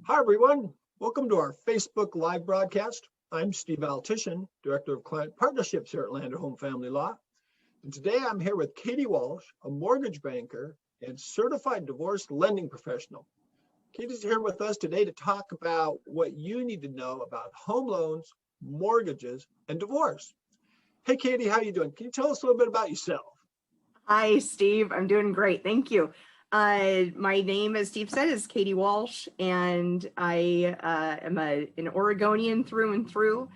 Hi, everyone. Welcome to our Facebook Live broadcast. I'm Steve Altition, Director of Client Partnerships here at Land Home Family Law. And today I'm here with Katie Walsh, a mortgage banker and certified divorce lending professional. Katie's here with us today to talk about what you need to know about home loans, mortgages, and divorce. Hey, Katie, how you doing? Can you tell us a little bit about yourself? Hi, Steve. I'm doing great. Thank you. My name, as Steve said, is Katie Walsh, and I am an Oregonian through and through,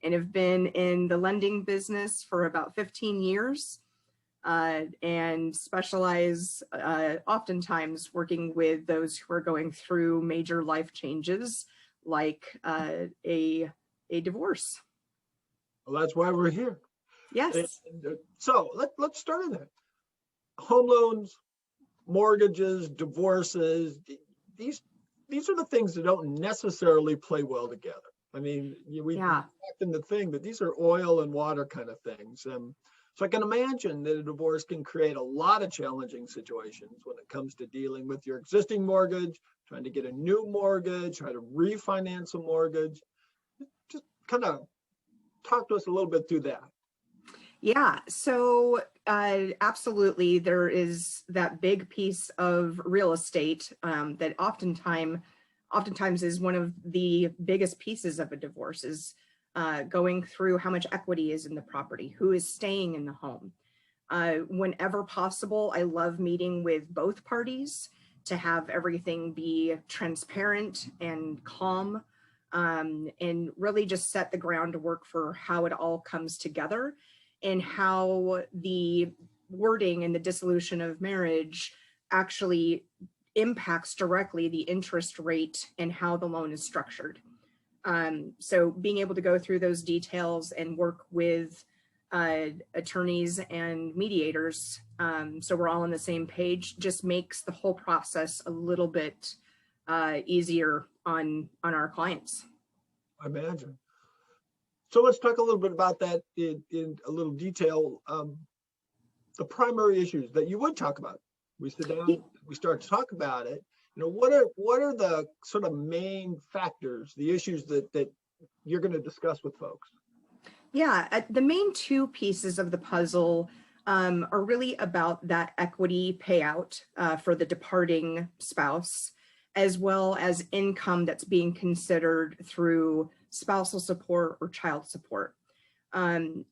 and have been in the lending business for about 15 years, and specialize oftentimes working with those who are going through major life changes, like a divorce. Well, that's why we're here. Yes. So let's start on that. Home loans, mortgages, divorces, these are the things that don't necessarily play well together. I mean, we often the thing, but these are oil and water kind of things. So I can imagine that a divorce can create a lot of challenging situations when it comes to dealing with your existing mortgage, trying to get a new mortgage, try to refinance a mortgage. Just kind of talk to us a little bit through that. Yeah, so absolutely, there is that big piece of real estate that oftentimes is one of the biggest pieces of a divorce, is going through how much equity is in the property, who is staying in the home. Whenever possible, I love meeting with both parties to have everything be transparent and calm, and really just set the groundwork for how it all comes together, and how the wording and the dissolution of marriage actually impacts directly the interest rate and how the loan is structured. So being able to go through those details and work with attorneys and mediators, so we're all on the same page, just makes the whole process a little bit easier on our clients. I imagine. So let's talk a little bit about that in a little detail. The primary issues that you would talk about. We sit down, we start to talk about it. You know, what are the sort of main factors, the issues that you're going to discuss with folks? Yeah, the main two pieces of the puzzle are really about that equity payout for the departing spouse, as well as income that's being considered through spousal support or child support.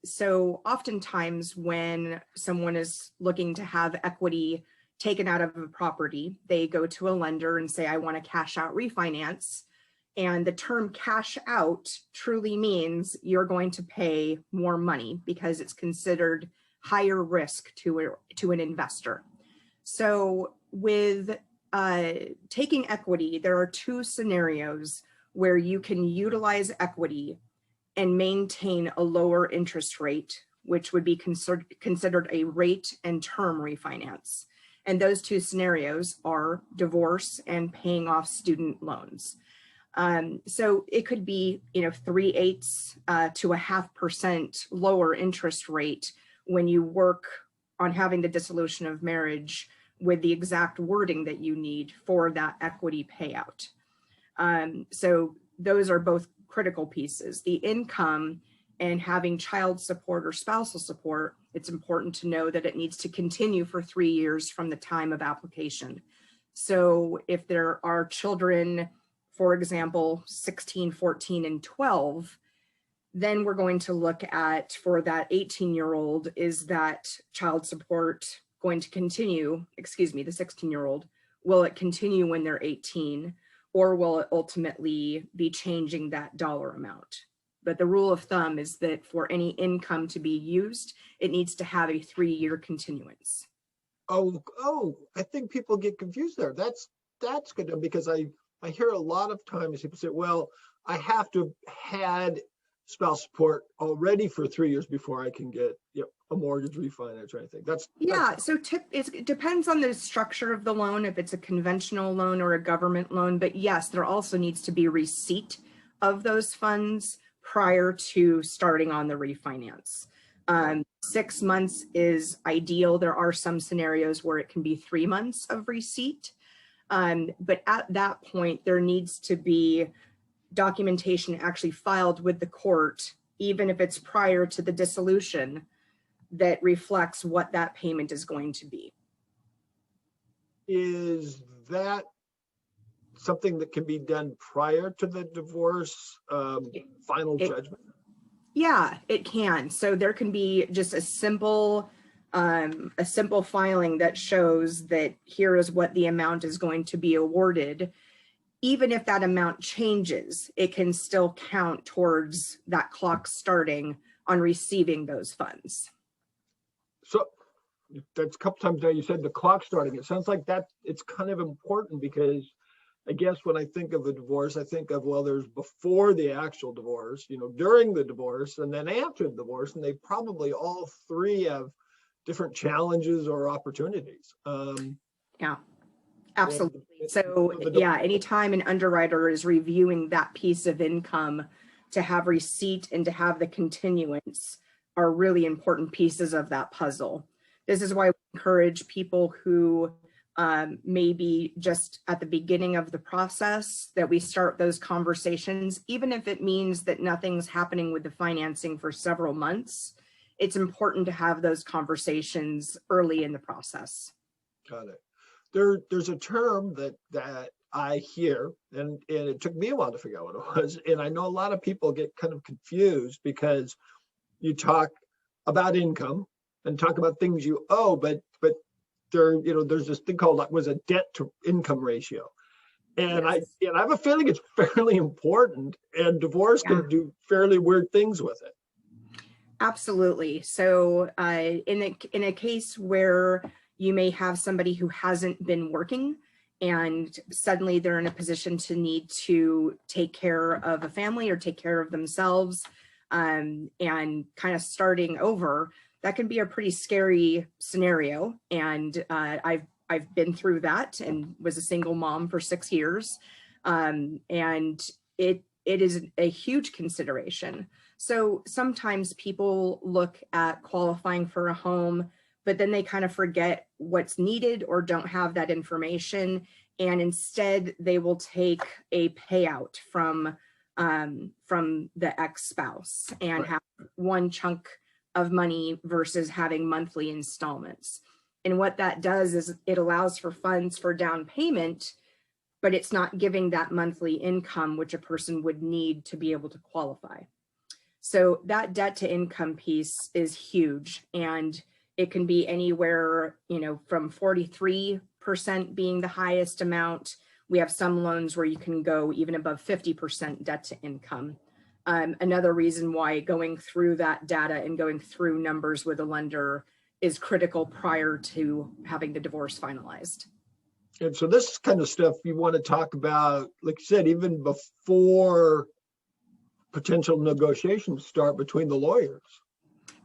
So oftentimes when someone is looking to have equity taken out of a property, they go to a lender and say, I want to cash out refinance. And the term cash out truly means you're going to pay more money because it's considered higher risk to an investor. So with taking equity, there are two scenarios where you can utilize equity and maintain a lower interest rate, which would be considered a rate and term refinance. And those two scenarios are divorce and paying off student loans. So it could be, 3/8 to 0.5% lower interest rate when you work on having the dissolution of marriage with the exact wording that you need for that equity payout. So those are both critical pieces. The income and having child support or spousal support, it's important to know that it needs to continue for 3 years from the time of application. So if there are children, for example, 16, 14, and 12, then we're going to look at, for that 18-year-old, is that child support going to continue, the 16-year-old, will it continue when they're 18? Or will it ultimately be changing that dollar amount? But the rule of thumb is that for any income to be used, it needs to have a 3-year continuance. Oh, I think people get confused there. That's good, because I hear a lot of times people say, well, I have to have had spouse support already for 3 years before I can get a mortgage refinance or anything. So it depends on the structure of the loan, if it's a conventional loan or a government loan. But yes, there also needs to be receipt of those funds prior to starting on the refinance. 6 months is ideal. There are some scenarios where it can be 3 months of receipt. But at that point, there needs to be documentation actually filed with the court, even if it's prior to the dissolution, that reflects what that payment is going to be. Is that something that can be done prior to the divorce final judgment? Yeah, it can. So there can be just a simple filing that shows that here is what the amount is going to be awarded. Even if that amount changes, it can still count towards that clock starting on receiving those funds. So that's a couple times now you said the clock starting. It sounds like that it's kind of important because I guess when I think of a divorce, I think of, well, there's before the actual divorce, during the divorce, and then after the divorce, and they probably all three have different challenges or opportunities. Yeah, absolutely. So yeah, anytime an underwriter is reviewing that piece of income, to have receipt and to have the continuance are really important pieces of that puzzle. This is why we encourage people who maybe just at the beginning of the process that we start those conversations, even if it means that nothing's happening with the financing for several months. It's important to have those conversations early in the process. Got it. There's a term that I hear, and it took me a while to figure out what it was. And I know a lot of people get kind of confused because you talk about income and talk about things you owe, but there's this thing called a debt to income ratio. And yes. I have a feeling it's fairly important, and divorce can do fairly weird things with it. Absolutely. So in a case where you may have somebody who hasn't been working and suddenly they're in a position to need to take care of a family or take care of themselves and kind of starting over, that can be a pretty scary scenario. And I've been through that and was a single mom for 6 years. And it is a huge consideration. So sometimes people look at qualifying for a home, but then they kind of forget what's needed or don't have that information. And instead they will take a payout from the ex-spouse and have one chunk of money versus having monthly installments. And what that does is it allows for funds for down payment, but it's not giving that monthly income, which a person would need to be able to qualify. So that debt to income piece is huge, and it can be anywhere, from 43% being the highest amount. We have some loans where you can go even above 50% debt to income. Another reason why going through that data and going through numbers with a lender is critical prior to having the divorce finalized. And so this kind of stuff you want to talk about, like you said, even before potential negotiations start between the lawyers.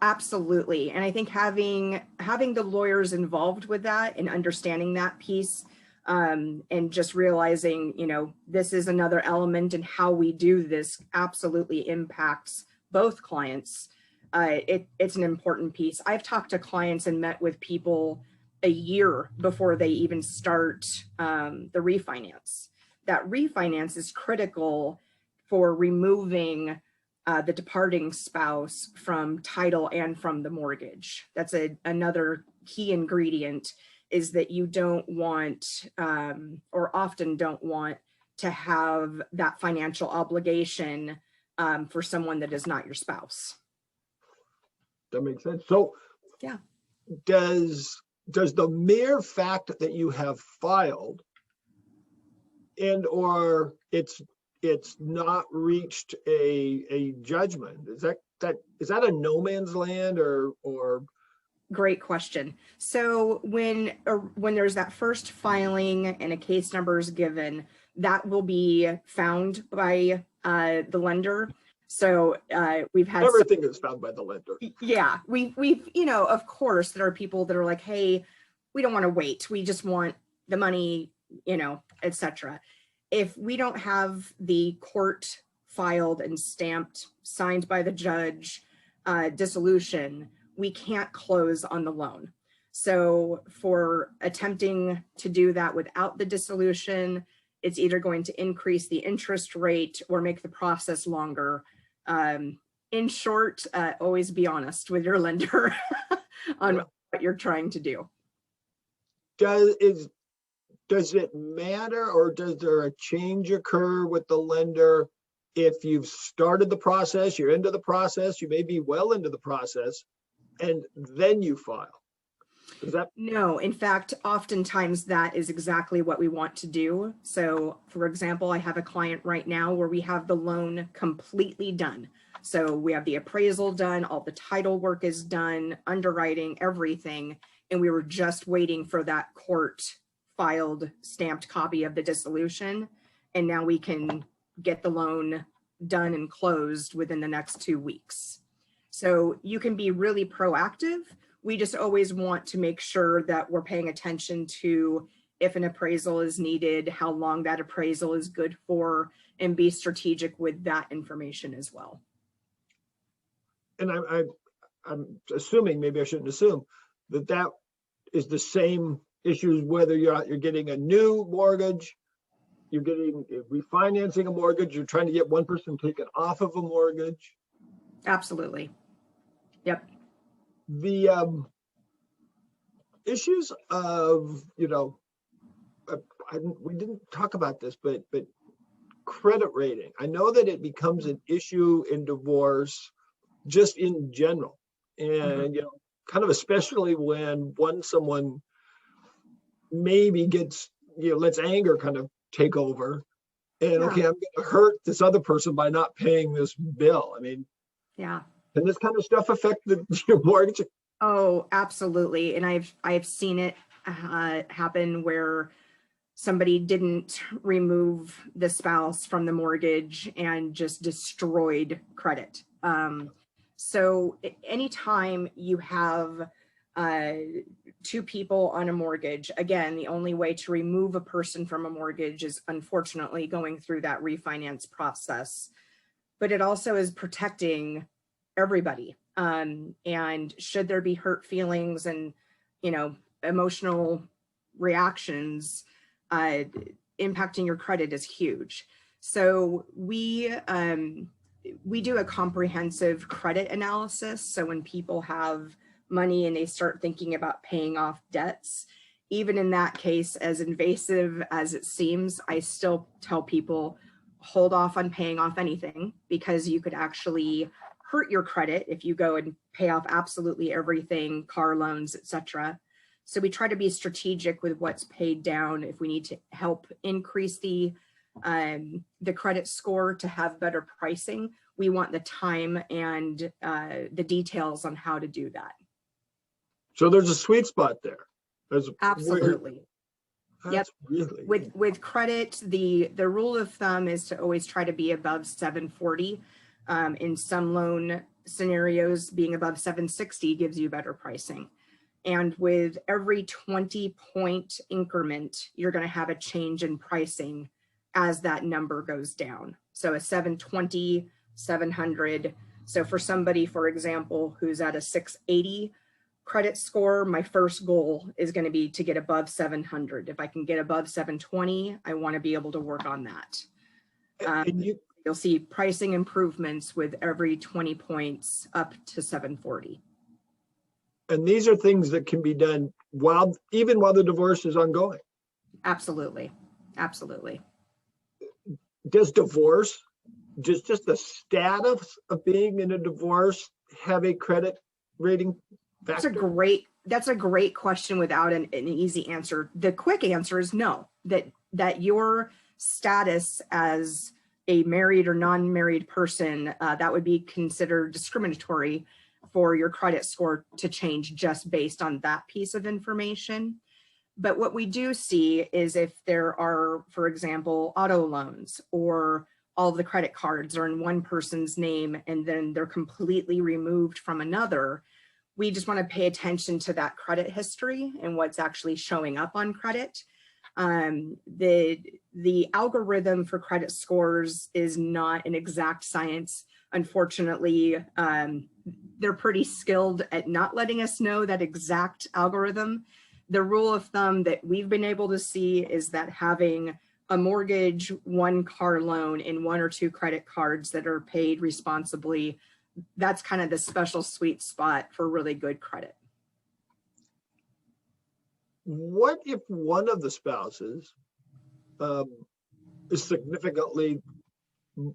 Absolutely. And I think having the lawyers involved with that and understanding that piece and just realizing, this is another element in how we do this absolutely impacts both clients. It's an important piece. I've talked to clients and met with people a year before they even start the refinance. That refinance is critical for removing the departing spouse from title and from the mortgage. That's another key ingredient, is that you don't want or often don't want to have that financial obligation for someone that is not your spouse. That makes sense. So yeah, does the mere fact that you have filed and or it's not reached a judgment, is that a no man's land or? Great question. So when there's that first filing and a case number is given, that will be found by the lender. So we've had everything is found by the lender. Yeah, we've of course there are people that are like, hey, we don't want to wait, we just want the money, etc. If we don't have the court filed and stamped, signed by the judge, dissolution, we can't close on the loan. So for attempting to do that without the dissolution, it's either going to increase the interest rate or make the process longer. In short, always be honest with your lender on what you're trying to do. Does it matter, or does there a change occur with the lender if you've started the process, you're into the process, you may be well into the process, and then you file? Is that? No, in fact, oftentimes that is exactly what we want to do. So for example, I have a client right now where we have the loan completely done. So we have the appraisal done, all the title work is done, underwriting, everything. And we were just waiting for that court filed stamped copy of the dissolution. And now we can get the loan done and closed within the next 2 weeks. So you can be really proactive. We just always want to make sure that we're paying attention to if an appraisal is needed, how long that appraisal is good for, and be strategic with that information as well. And I'm assuming, maybe I shouldn't assume, that is the same issues whether you're getting a new mortgage, you're getting refinancing a mortgage, you're trying to get one person taken off of a mortgage. Absolutely. Yep. The issues of, we didn't talk about this, but credit rating. I know that it becomes an issue in divorce just in general. And, kind of especially when someone maybe gets, lets anger kind of take over. And okay, I'm going to hurt this other person by not paying this bill. I mean, yeah. Can this kind of stuff affect your mortgage? Oh, absolutely. And I've seen it happen where somebody didn't remove the spouse from the mortgage and just destroyed credit. So anytime you have two people on a mortgage, again, the only way to remove a person from a mortgage is unfortunately going through that refinance process. But it also is protecting everybody. And should there be hurt feelings and, emotional reactions, impacting your credit is huge. So we do a comprehensive credit analysis. So when people have money and they start thinking about paying off debts, even in that case, as invasive as it seems, I still tell people, hold off on paying off anything, because you could actually hurt your credit if you go and pay off absolutely everything, car loans, etc. So we try to be strategic with what's paid down. If we need to help increase the credit score to have better pricing, we want the time and the details on how to do that. So there's a sweet spot there. Absolutely. Yep. Really with credit, the rule of thumb is to always try to be above 740. In some loan scenarios, being above 760 gives you better pricing. And with every 20-point increment, you're going to have a change in pricing as that number goes down. So a 720, 700. So for somebody, for example, who's at a 680 credit score, my first goal is going to be to get above 700. If I can get above 720, I want to be able to work on that. You'll see pricing improvements with every 20 points up to 740. And these are things that can be done even while the divorce is ongoing. Absolutely. Absolutely. Does divorce, just the status of being in a divorce, have a credit rating factor? That's a great question without an easy answer. The quick answer is no, that your status as a married or non-married person, that would be considered discriminatory for your credit score to change just based on that piece of information. But what we do see is if there are, for example, auto loans, or all of the credit cards are in one person's name and then they're completely removed from another, we just want to pay attention to that credit history and what's actually showing up on credit. The algorithm for credit scores is not an exact science. Unfortunately, they're pretty skilled at not letting us know that exact algorithm. The rule of thumb that we've been able to see is that having a mortgage, one car loan, and one or two credit cards that are paid responsibly, that's kind of the special sweet spot for really good credit. What if one of the spouses is significantly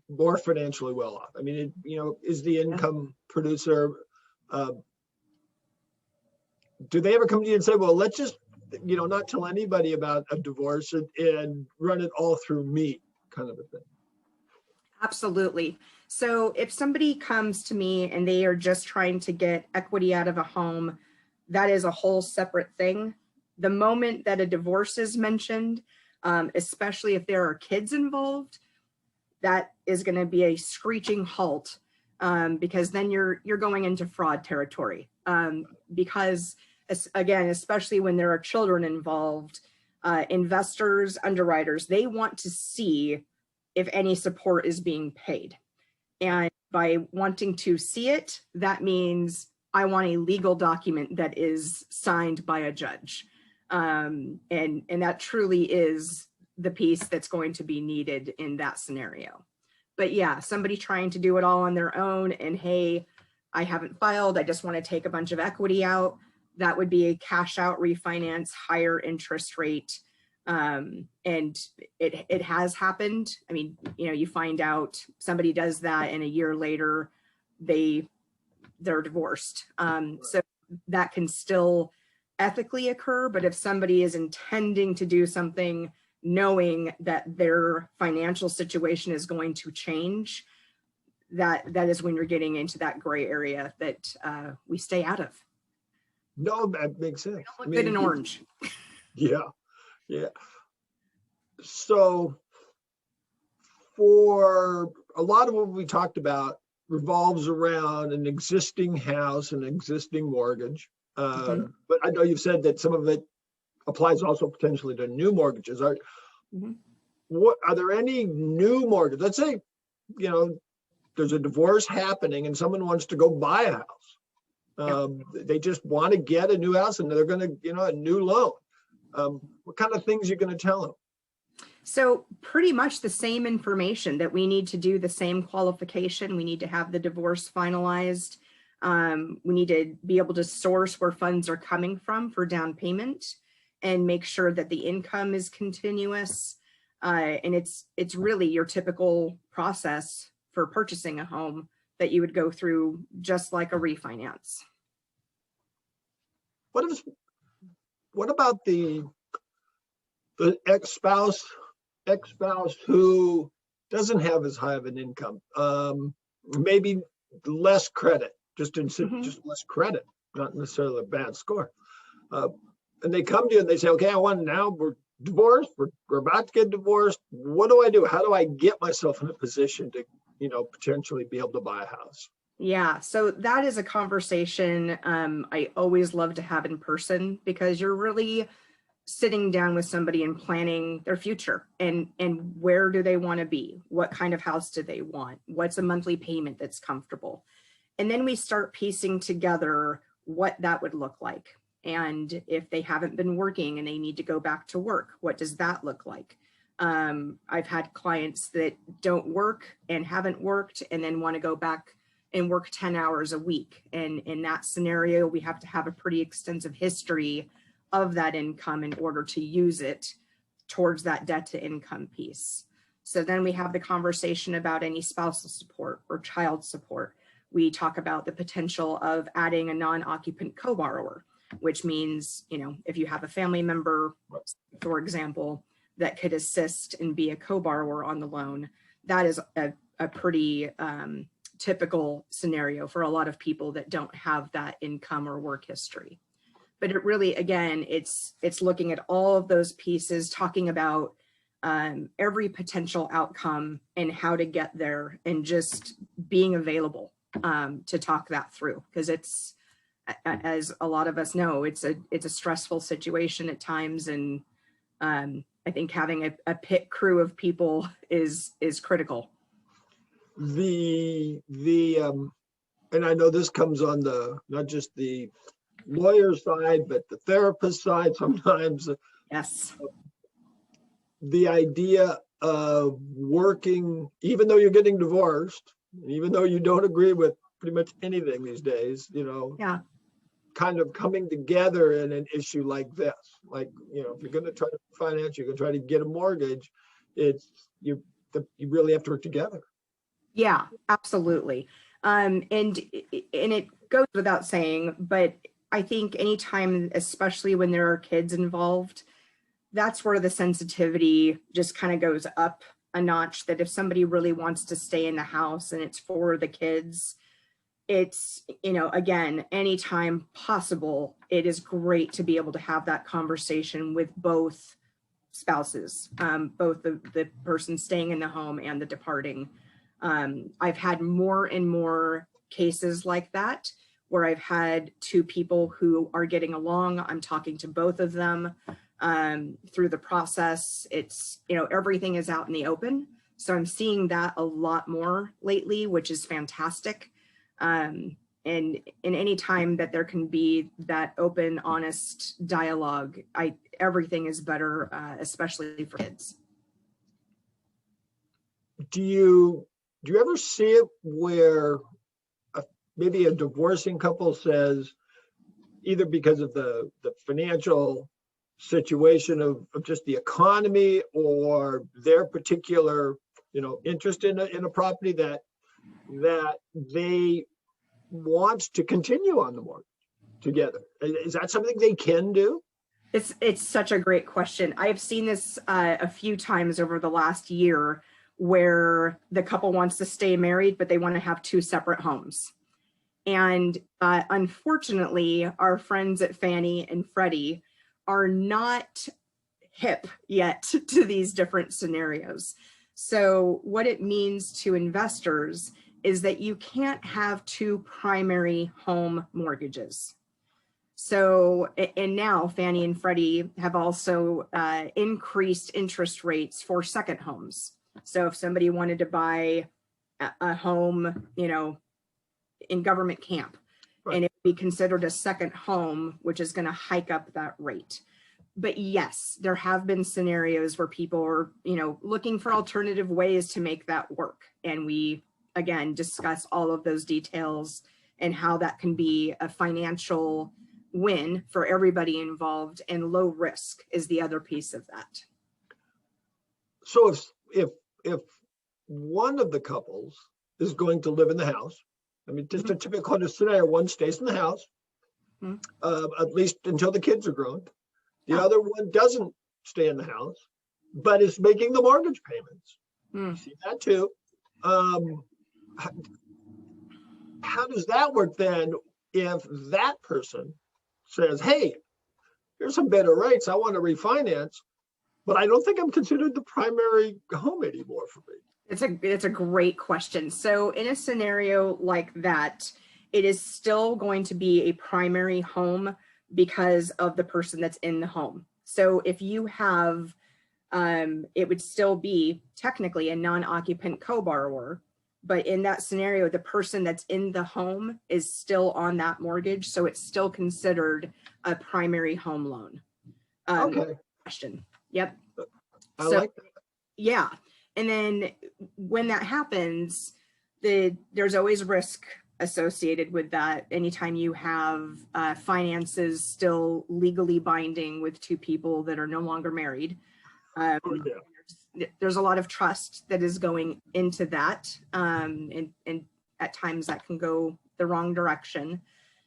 more financially well off? I mean, is the income producer, do they ever come to you and say, well, let's just, not tell anybody about a divorce and run it all through me, kind of a thing? Absolutely. So if somebody comes to me and they are just trying to get equity out of a home, that is a whole separate thing. The moment that a divorce is mentioned, especially if there are kids involved, that is going to be a screeching halt, because then you're going into fraud territory. Because again, especially when there are children involved, investors, underwriters, they want to see if any support is being paid. And by wanting to see it, that means I want a legal document that is signed by a judge. And that truly is the piece that's going to be needed in that scenario. But yeah, somebody trying to do it all on their own and, hey, I haven't filed, I just want to take a bunch of equity out, that would be a cash out refinance, higher interest rate. And it has happened. I mean, you find out somebody does that and a year later they're divorced. So that can still ethically occur, but if somebody is intending to do something knowing that their financial situation is going to change, that is when you're getting into that gray area that we stay out of. No, that makes sense. We don't look good in orange. Yeah. So for a lot of what we talked about revolves around an existing house, an existing mortgage. But I know you've said that some of it applies also potentially to new mortgages. Are there any new mortgages? Let's say, there's a divorce happening and someone wants to go buy a house. They just want to get a new house and they're going to, a new loan. What kind of things are you going to tell them? So pretty much the same information, that we need to do the same qualification. We need to have the divorce finalized. We need to be able to source where funds are coming from for down payment and make sure that the income is continuous. And it's really your typical process for purchasing a home that you would go through, just like a refinance. What about the ex-spouse who doesn't have as high of an income, maybe less credit, just less credit, not necessarily a bad score. And they come to you and they say, okay, we're divorced, we're about to get divorced. What do I do? How do I get myself in a position to, potentially be able to buy a house? Yeah, so that is a conversation I always love to have in person, because you're really sitting down with somebody and planning their future and where do they want to be? What kind of house do they want? What's a monthly payment that's comfortable? And then we start piecing together what that would look like. And if they haven't been working and they need to go back to work, what does that look like? I've had clients that don't work and haven't worked and then want to go back and work 10 hours a week. And in that scenario, we have to have a pretty extensive history of that income in order to use it towards that debt to income piece. So then we have the conversation about any spousal support or child support. We talk about the potential of adding a non-occupant co-borrower, which means, if you have a family member, for example, that could assist and be a co-borrower on the loan, that is a pretty typical scenario for a lot of people that don't have that income or work history. But it really, again, it's looking at all of those pieces, talking about every potential outcome and how to get there, and just being available to talk that through, because it's, as a lot of us know, it's a stressful situation at times, and I think having a pit crew of people is critical. The and I know this comes on the, not just the lawyer side, but the therapist side sometimes, Yes. the idea of working, even though you're getting divorced, even though you don't agree with pretty much anything these days, Yeah. kind of coming together in an issue like this. Like, if you're going to try to finance, you're going to try to get a mortgage, you really have to work together. Yeah, absolutely. And it goes without saying, but I think anytime, especially when there are kids involved, that's where the sensitivity just kind of goes up a notch, that if somebody really wants to stay in the house and it's for the kids, it's, again, anytime possible, it is great to be able to have that conversation with both spouses, both the person staying in the home and the departing. I've had more and more cases like that where I've had two people who are getting along. I'm talking to both of them through the process. It's, everything is out in the open. So I'm seeing that a lot more lately, which is fantastic. And in any time that there can be that open, honest dialogue, everything is better, especially for kids. Do you ever see it where maybe a divorcing couple says, either because of the financial situation of just the economy or their particular, interest in a property, that they want to continue on the mortgage together? Is that something they can do? It's such a great question. I've seen this a few times over the last year, where the couple wants to stay married, but they want to have two separate homes. And unfortunately, our friends at Fannie and Freddie are not hip yet to these different scenarios. So what it means to investors is that you can't have two primary home mortgages. So, and now Fannie and Freddie have also increased interest rates for second homes. So if somebody wanted to buy a home, in government camp, right, and it would be considered a second home, which is going to hike up that rate. But yes, there have been scenarios where people are, looking for alternative ways to make that work. And we, again, discuss all of those details and how that can be a financial win for everybody involved, and low risk is the other piece of that. So if one of the couples is going to live in the house, just a typical scenario, one stays in the house, at least until the kids are grown. The other one doesn't stay in the house, but is making the mortgage payments. You see that too. How does that work then if that person says, hey, here's some better rates, I want to refinance, but I don't think I'm considered the primary home anymore for me? It's a great question. So in a scenario like that, it is still going to be a primary home because of the person that's in the home. So if you have, it would still be technically a non-occupant co-borrower, but in that scenario, the person that's in the home is still on that mortgage. So it's still considered a primary home loan. Okay. Question. Yep. I like that. Yeah. And then when that happens, there's always risk associated with that. Anytime you have finances still legally binding with two people that are no longer married, there's a lot of trust that is going into that. And at times that can go the wrong direction.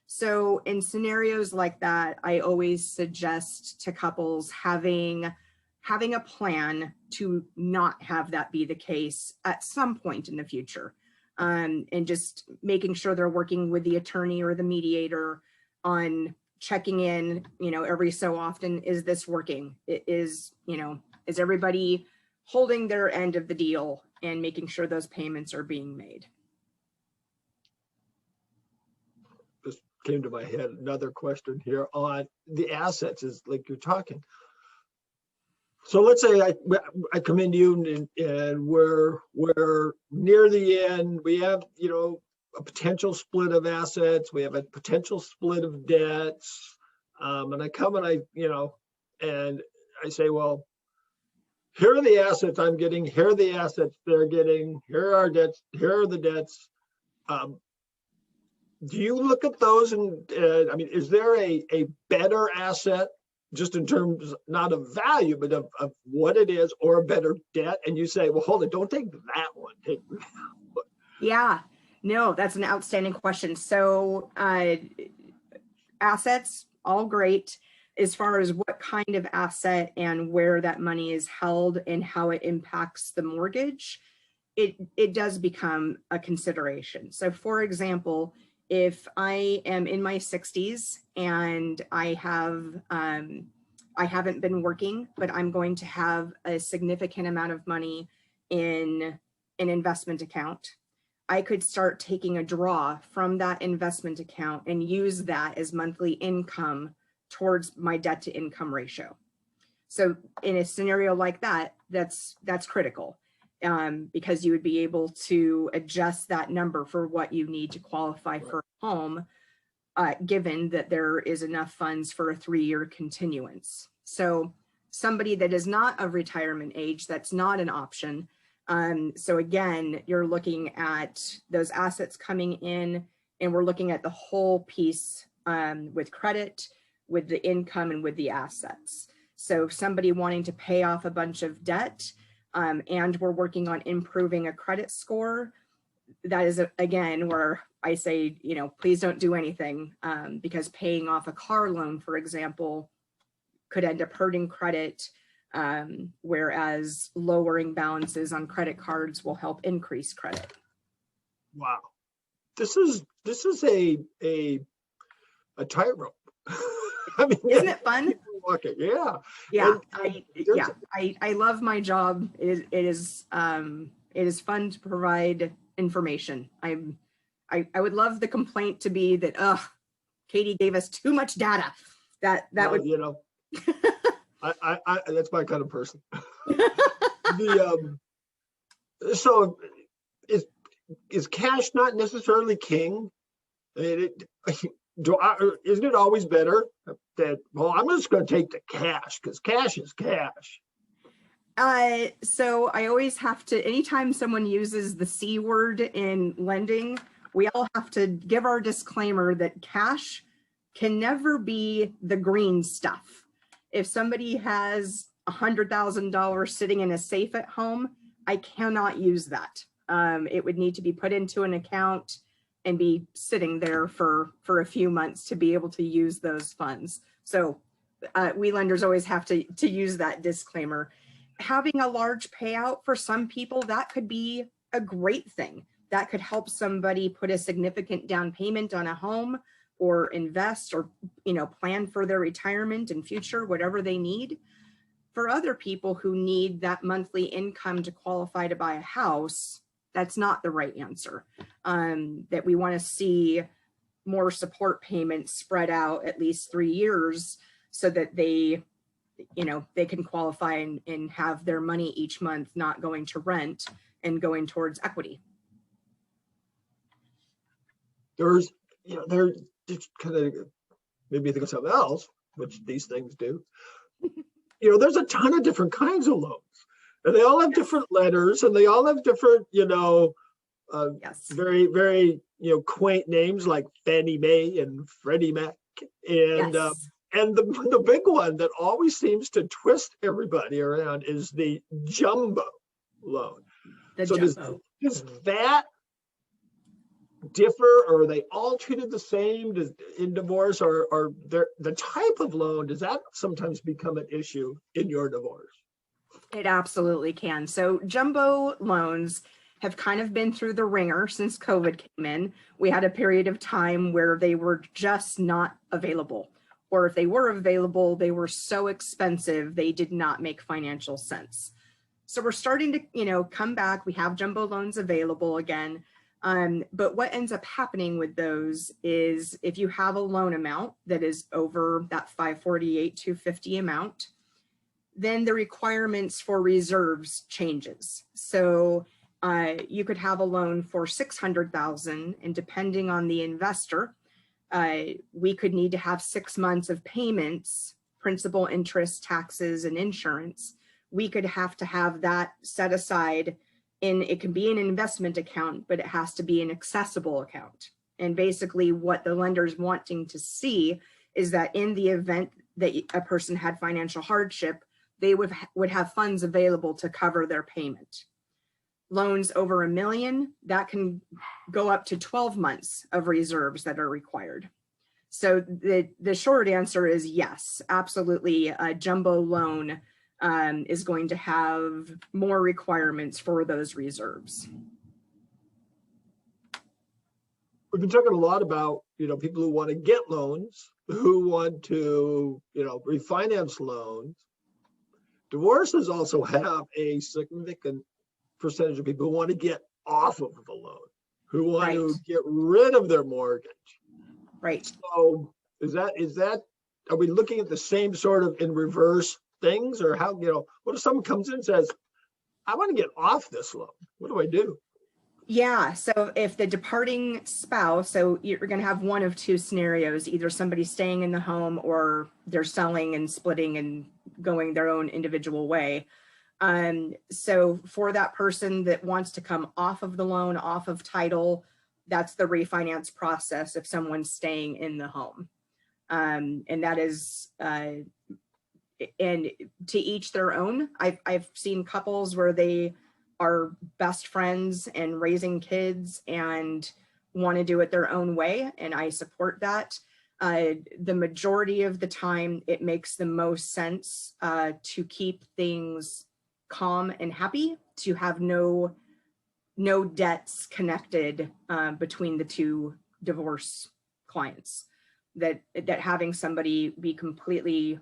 So in scenarios like that, I always suggest to couples having a plan to not have that be the case at some point in the future. And just making sure they're working with the attorney or the mediator on checking in, every so often, is this working? Is everybody holding their end of the deal and making sure those payments are being made? Just came to my head another question here on the assets, is like you're talking. So let's say I come into you and we're near the end. We have, a potential split of assets. We have a potential split of debts. And I come and and I say, well, here are the assets I'm getting. Here are the assets they're getting. Here are our debts. Here are the debts. Do you look at those and, is there a better asset just in terms, not of value, but of what it is, or a better debt? And you say, well, hold it, don't take that one. Take that one. Yeah, no, that's an outstanding question. So assets, all great. As far as what kind of asset and where that money is held and how it impacts the mortgage, it does become a consideration. So for example, if I am in my 60s and I haven't been working, but I'm going to have a significant amount of money in an investment account, I could start taking a draw from that investment account and use that as monthly income towards my debt to income ratio. So in a scenario like that, that's critical, because you would be able to adjust that number for what you need to qualify for a home, given that there is enough funds for a 3-year continuance. So somebody that is not of retirement age, that's not an option. So again, you're looking at those assets coming in, and we're looking at the whole piece, with credit, with the income, and with the assets. So somebody wanting to pay off a bunch of debt, and we're working on improving a credit score, that is, again, where I say, please don't do anything, because paying off a car loan, for example, could end up hurting credit, whereas lowering balances on credit cards will help increase credit. Wow. This is a tightrope. Isn't it fun? Yeah. Yeah. I love my job. It is fun to provide information. I would love the complaint to be that, Katie gave us too much data. That would, I that's my kind of person. So is cash not necessarily king? Isn't it always better that, well, I'm just going to take the cash because cash is cash? So I always have to, anytime someone uses the C word in lending, we all have to give our disclaimer that cash can never be the green stuff. If somebody has $100,000 sitting in a safe at home, I cannot use that. It would need to be put into an account and be sitting there for a few months to be able to use those funds. So we lenders always have to use that disclaimer. Having a large payout for some people, that could be a great thing. That could help somebody put a significant down payment on a home, or invest, or plan for their retirement and future, whatever they need. For other people who need that monthly income to qualify to buy a house, that's not the right answer. That we want to see more support payments spread out at least 3 years, so that they can qualify and have their money each month not going to rent and going towards equity. There's just kind of maybe think of something else, which these things do. There's a ton of different kinds of loans, and they all have different letters, and they all have different, very, very, quaint names like Fannie Mae and Freddie Mac. And and the big one that always seems to twist everybody around is the jumbo loan. Does that differ, or are they all treated the same in divorce, or the type of loan, does that sometimes become an issue in your divorce? It absolutely can. So jumbo loans have kind of been through the ringer since COVID came in. We had a period of time where they were just not available, or if they were available, they were so expensive they did not make financial sense. So we're starting to come back. We have jumbo loans available again. But what ends up happening with those is, if you have a loan amount that is over that 548, 250 amount, then the requirements for reserves changes. So You could have a loan for $600,000, and depending on the investor, we could need to have 6 months of payments, principal, interest, taxes, and insurance. We could have to have that set aside in, it can be an investment account, but it has to be an accessible account. And basically what the lender's wanting to see is that in the event that a person had financial hardship, they would have funds available to cover their payment. Loans over $1 million, that can go up to 12 months of reserves that are required. So the short answer is yes, absolutely. A jumbo loan is going to have more requirements for those reserves. We've been talking a lot about, people who want to get loans, who want to, refinance loans. Divorces also have a significant percentage of people who want to get off of the loan, who want to get rid of their mortgage. Right. So is that, are we looking at the same sort of in reverse things, or how, what if someone comes in and says, I want to get off this loan? What do I do? Yeah. So if the departing spouse, so you're going to have one of two scenarios, either somebody staying in the home or they're selling and splitting and going their own individual way. So for that person that wants to come off of the loan, off of title, that's the refinance process if someone's staying in the home. And that is, and to each their own. I've seen couples where they are best friends and raising kids and want to do it their own way, and I support that. The majority of the time, it makes the most sense to keep things calm and happy, to have no debts connected between the two divorce clients. That having somebody be completely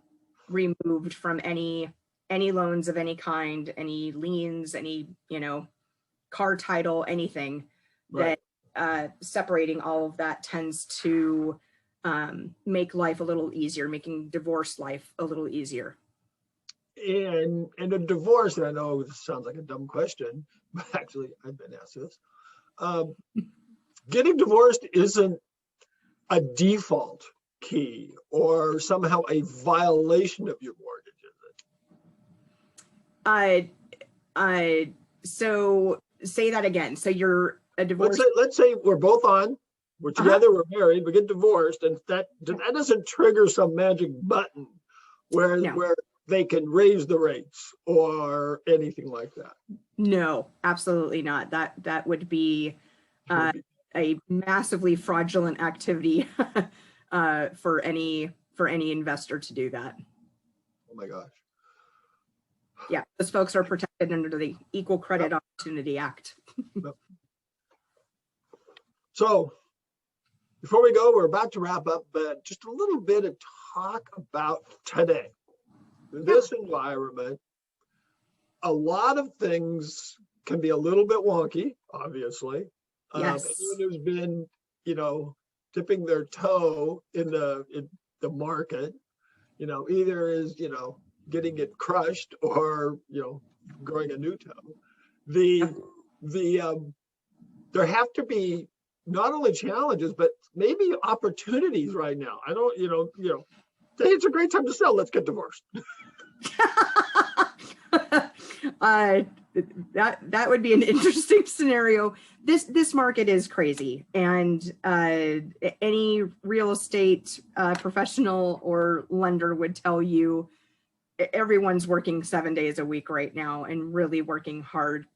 removed from any loans of any kind, any liens, any, car title, anything, Right. that separating all of that tends to make life a little easier, making divorce life a little easier. And a divorce, and I know this sounds like a dumb question, but actually I've been asked this. Getting divorced isn't a default key or somehow a violation of your mortgage, is it? So say that again. So you're a divorce. Let's say we're both on, we're together, we're married, we get divorced, and that doesn't trigger some magic button where they can raise the rates or anything like that. No, absolutely not. That would be a massively fraudulent activity for any investor to do that. Oh my gosh. Yeah, those folks are protected under the Equal Credit Opportunity Act. So before we go, we're about to wrap up, but just a little bit of talk about today. This environment, a lot of things can be a little bit wonky, obviously. Yes. Anyone who's been, dipping their toe in the market, either is, getting it crushed or, growing a new toe. There have to be not only challenges, but maybe opportunities right now. I don't, it's a great time to sell. Let's get divorced. That would be an interesting scenario. This market is crazy, and any real estate professional or lender would tell you everyone's working 7 days a week right now and really working hard.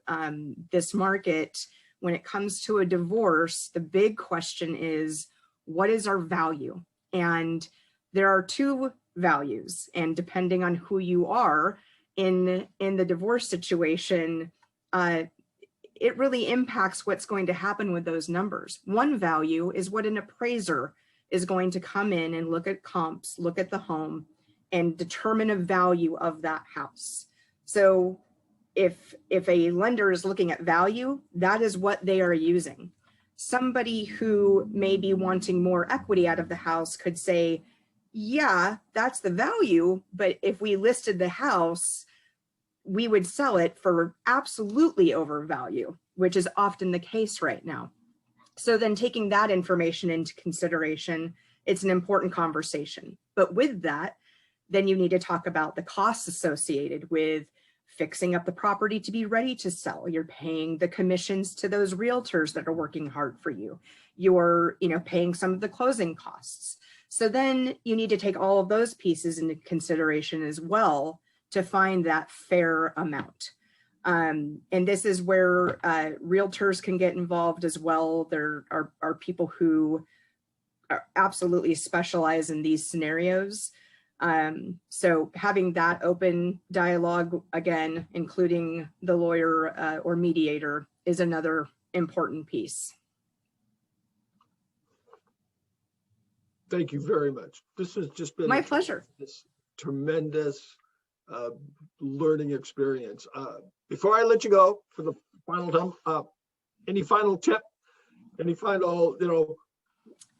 This market, when it comes to a divorce, the big question is, what is our value? And there are two values, and depending on who you are in the divorce situation, it really impacts what's going to happen with those numbers. One value is what an appraiser is going to come in and look at comps, look at the home, and determine a value of that house. So if a lender is looking at value, that is what they are using. Somebody who may be wanting more equity out of the house could say, yeah, that's the value, but if we listed the house, we would sell it for absolutely overvalue, which is often the case right now. So then taking that information into consideration, it's an important conversation. But with that, then you need to talk about the costs associated with fixing up the property to be ready to sell. You're paying the commissions to those realtors that are working hard for you. You're, paying some of the closing costs. So then you need to take all of those pieces into consideration as well to find that fair amount. And this is where realtors can get involved as well. There are people who absolutely specialize in these scenarios. So having that open dialogue, again, including the lawyer or mediator, is another important piece. Thank you very much. This has just been My pleasure. This tremendous learning experience. Before I let you go for the final time, any final tip, any final,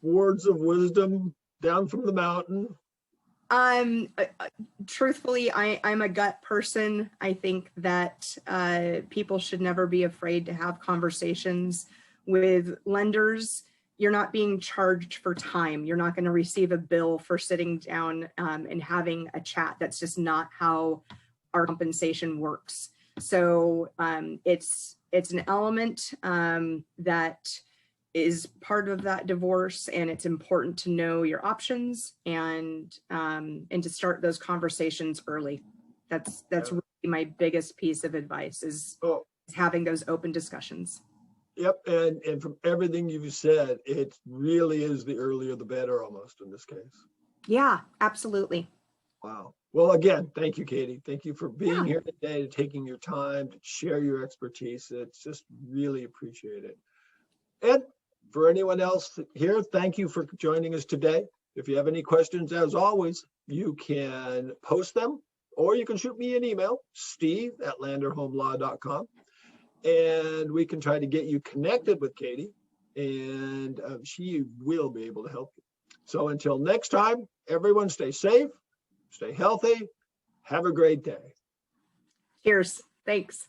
words of wisdom down from the mountain? Truthfully, I'm a gut person. I think that people should never be afraid to have conversations with lenders. You're not being charged for time. You're not going to receive a bill for sitting down and having a chat. That's just not how our compensation works. So it's an element that is part of that divorce, and it's important to know your options and to start those conversations early. That's really my biggest piece of advice is having those open discussions. Yep, and from everything you've said, it really is the earlier the better almost in this case. Yeah, absolutely. Wow. Well, again, thank you, Katie. Thank you for being here today, taking your time to share your expertise. It's just really appreciated. And for anyone else here, thank you for joining us today. If you have any questions, as always, you can post them or you can shoot me an email, steve@landerhomelaw.com. And we can try to get you connected with Katie, and she will be able to help you. So until next time, everyone stay safe, stay healthy, have a great day. Cheers. Thanks.